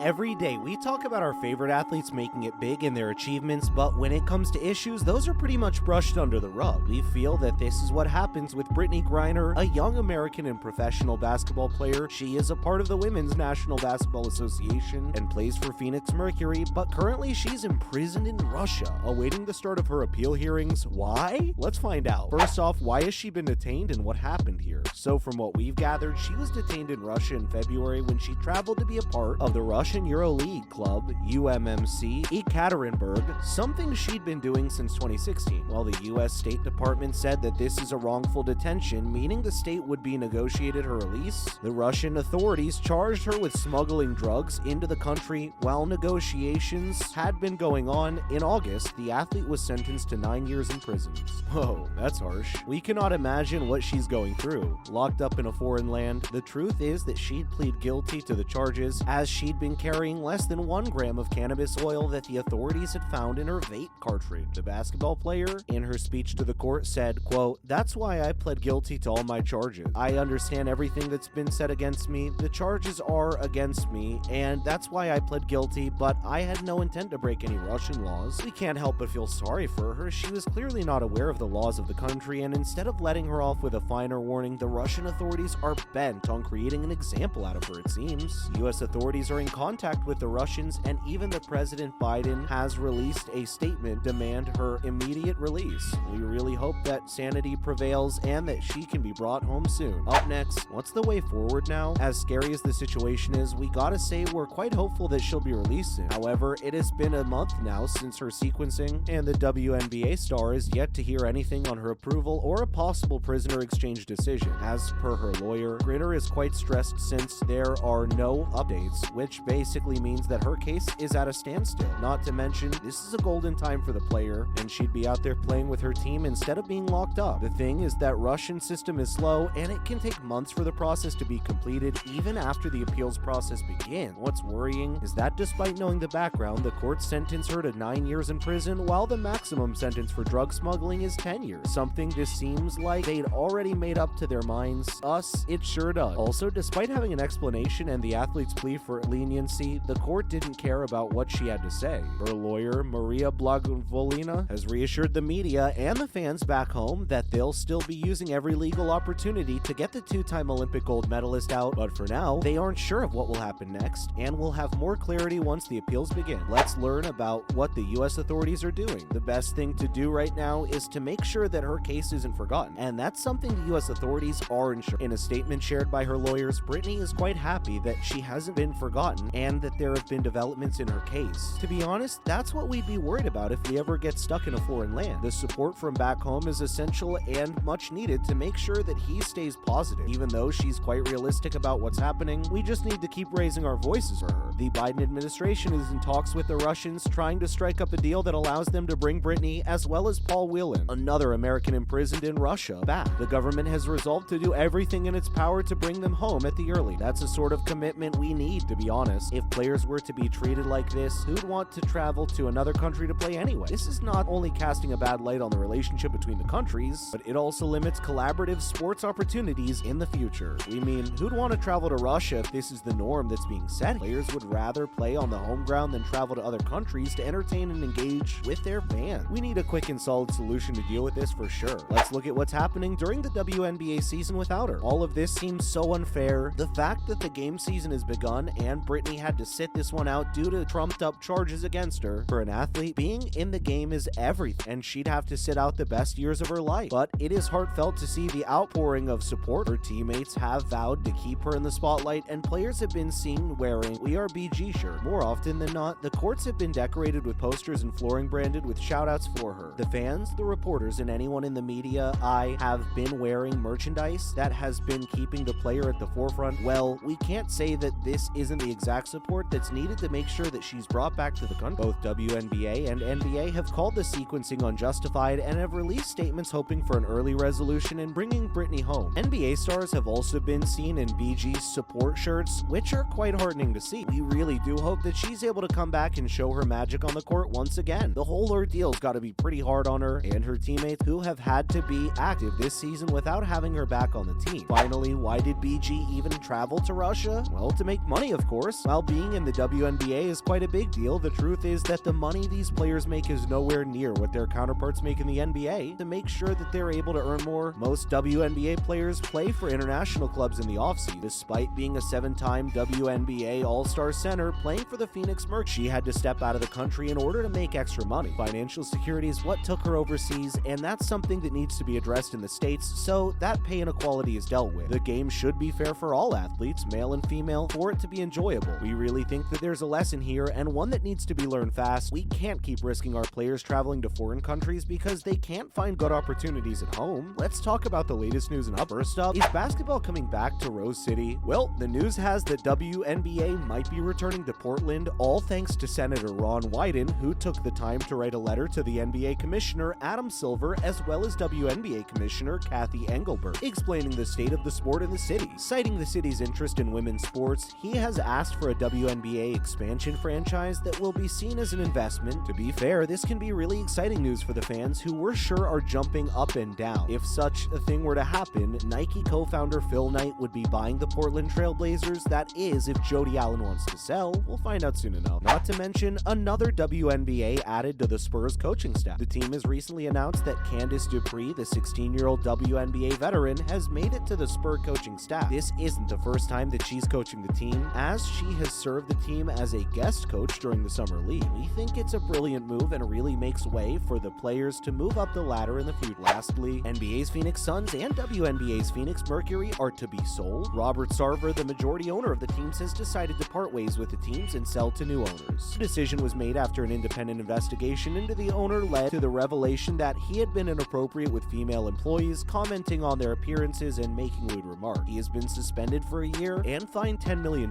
Every day, we talk about our favorite athletes making it big in their achievements, but when it comes to issues, those are pretty much brushed under the rug. We feel that this is what happens with Brittney Griner, a young American and professional basketball player. She is a part of the Women's National Basketball Association and plays for Phoenix Mercury, but currently she's imprisoned in Russia, awaiting the start of her appeal hearings. Why? Let's find out. First off, why has she been detained and what happened here? So from what we've gathered, she was detained in Russia in February when she traveled to be a part of the Russian EuroLeague club, UMMC, Ekaterinburg, something she'd been doing since 2016. While the U.S. State Department said that this is a wrongful detention, meaning the state would be negotiated her release, the Russian authorities charged her with smuggling drugs into the country while negotiations had been going on. In August, the athlete was sentenced to 9 years in prison. Whoa, that's harsh. We cannot imagine what she's going through. Locked up in a foreign land, the truth is that she'd plead guilty to the charges as she'd been carrying less than 1 gram of cannabis oil that the authorities had found in her vape cartridge. The basketball player, in her speech to the court, said, quote, "That's why I pled guilty to all my charges. I understand everything that's been said against me. The charges are against me, and that's why I pled guilty, but I had no intent to break any Russian laws." We can't help but feel sorry for her. She was clearly not aware of the laws of the country, and instead of letting her off with a finer warning, the Russian authorities are bent on creating an example out of her, it seems. U.S. authorities are in contact with the Russians, and even the President Biden has released a statement demand her immediate release. We really hope that sanity prevails and that she can be brought home soon. Up next, what's the way forward now? As scary as the situation is, we gotta say we're quite hopeful that she'll be released soon. However, it has been a month now since her sequencing, and the WNBA star is yet to hear anything on her approval or a possible prisoner exchange decision. As per her lawyer, Griner is quite stressed since there are no updates, which basically means that her case is at a standstill. Not to mention, this is a golden time for the player, and she'd be out there playing with her team instead of being locked up. The thing is that Russian system is slow, and it can take months for the process to be completed, even after the appeals process begins. What's worrying is that despite knowing the background, the court sentenced her to 9 years in prison, while the maximum sentence for drug smuggling is 10 years. Something this seems like they'd already made up to their minds. Us, it sure does. Also, despite having an explanation and the athlete's plea for leniency, the court didn't care about what she had to say. Her lawyer, Maria Blagovolina, has reassured the media and the fans back home that they'll still be using every legal opportunity to get the 2-time Olympic gold medalist out, but for now, they aren't sure of what will happen next, and will have more clarity once the appeals begin. Let's learn about what the U.S. authorities are doing. The best thing to do right now is to make sure that her case isn't forgotten, and that's something the U.S. authorities are ensuring. In a statement shared by her lawyers, Brittney is quite happy that she hasn't been forgotten and that there have been developments in her case. To be honest, that's what we'd be worried about if we ever get stuck in a foreign land. The support from back home is essential and much needed to make sure that he stays positive. Even though she's quite realistic about what's happening, we just need to keep raising our voices for her. The Biden administration is in talks with the Russians, trying to strike up a deal that allows them to bring Brittney, as well as Paul Whelan, another American imprisoned in Russia, back. The government has resolved to do everything in its power to bring them home at the early. That's a sort of commitment we need, to be honest. If players were to be treated like this, who'd want to travel to another country to play anyway? This is not only casting a bad light on the relationship between the countries, but it also limits collaborative sports opportunities in the future. We mean, who'd want to travel to Russia if this is the norm that's being set? Players would rather play on the home ground than travel to other countries to entertain and engage with their fans. We need a quick and solid solution to deal with this for sure. Let's look at what's happening during the WNBA season without her. All of this seems so unfair. The fact that the game season has begun and Brittney had to sit this one out due to trumped up charges against her. For an athlete, being in the game is everything, and she'd have to sit out the best years of her life. But it is heartfelt to see the outpouring of support. Her teammates have vowed to keep her in the spotlight, and players have been seen wearing "We Are BG" shirt. More often than not, the courts have been decorated with posters and flooring branded with shoutouts for her. The fans, the reporters, and anyone in the media eye have been wearing merchandise that has been keeping the player at the forefront. Well, we can't say that this isn't the exact support that's needed to make sure that she's brought back to the country. Both WNBA and NBA have called the sequencing unjustified and have released statements hoping for an early resolution and bringing Brittney home. NBA stars have also been seen in BG's support shirts, which are quite heartening to see. We really do hope that she's able to come back and show her magic on the court once again. The whole ordeal's got to be pretty hard on her and her teammates, who have had to be active this season without having her back on the team. Finally, why did BG even travel to Russia? Well, to make money, of course. While While being in the WNBA is quite a big deal, the truth is that the money these players make is nowhere near what their counterparts make in the NBA. To make sure that they're able to earn more, most WNBA players play for international clubs in the offseason. Despite being a 7-time WNBA All-Star center playing for the Phoenix Mercury, she had to step out of the country in order to make extra money. Financial security is what took her overseas, and that's something that needs to be addressed in the States, so that pay inequality is dealt with. The game should be fair for all athletes, male and female, for it to be enjoyable. We really think that there's a lesson here, and one that needs to be learned fast. We can't keep risking our players traveling to foreign countries because they can't find good opportunities at home. Let's talk about the latest news and up. First up, is basketball coming back to Rose City? Well, the news has that WNBA might be returning to Portland, all thanks to Senator Ron Wyden, who took the time to write a letter to the NBA Commissioner Adam Silver as well as WNBA Commissioner Kathy Engelbert, explaining the state of the sport in the city. Citing the city's interest in women's sports, he has asked for a WNBA expansion franchise that will be seen as an investment. To be fair, this can be really exciting news for the fans who we're sure are jumping up and down. If such a thing were to happen, Nike co-founder Phil Knight would be buying the Portland Trail Blazers. That is, if Jody Allen wants to sell. We'll find out soon enough. Not to mention, another WNBA added to the Spurs coaching staff. The team has recently announced that Candace Dupree, the 16-year-old WNBA veteran, has made it to the Spurs coaching staff. This isn't the first time that she's coaching the team, as she has served the team as a guest coach during the summer league. We think it's a brilliant move and really makes way for the players to move up the ladder in the future. Lastly, NBA's Phoenix Suns and WNBA's Phoenix Mercury are to be sold. Robert Sarver, the majority owner of the teams, has decided to part ways with the teams and sell to new owners. The decision was made after an independent investigation into the owner led to the revelation that he had been inappropriate with female employees, commenting on their appearances and making lewd remarks. He has been suspended for a year and fined $10 million,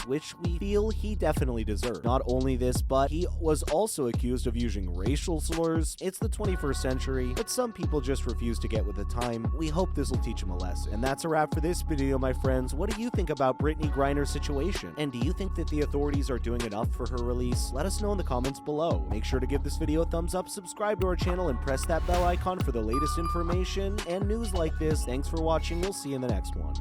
which we feel he definitely deserved. Not only this, but he was also accused of using racial slurs. It's the 21st century, but some people just refuse to get with the time. We hope this will teach him a lesson. And that's a wrap for this video, my friends. What do you think about Brittney Griner's situation? And do you think that the authorities are doing enough for her release? Let us know in the comments below. Make sure to give this video a thumbs up, subscribe to our channel, and press that bell icon for the latest information and news like this. Thanks for watching. We'll see you in the next one.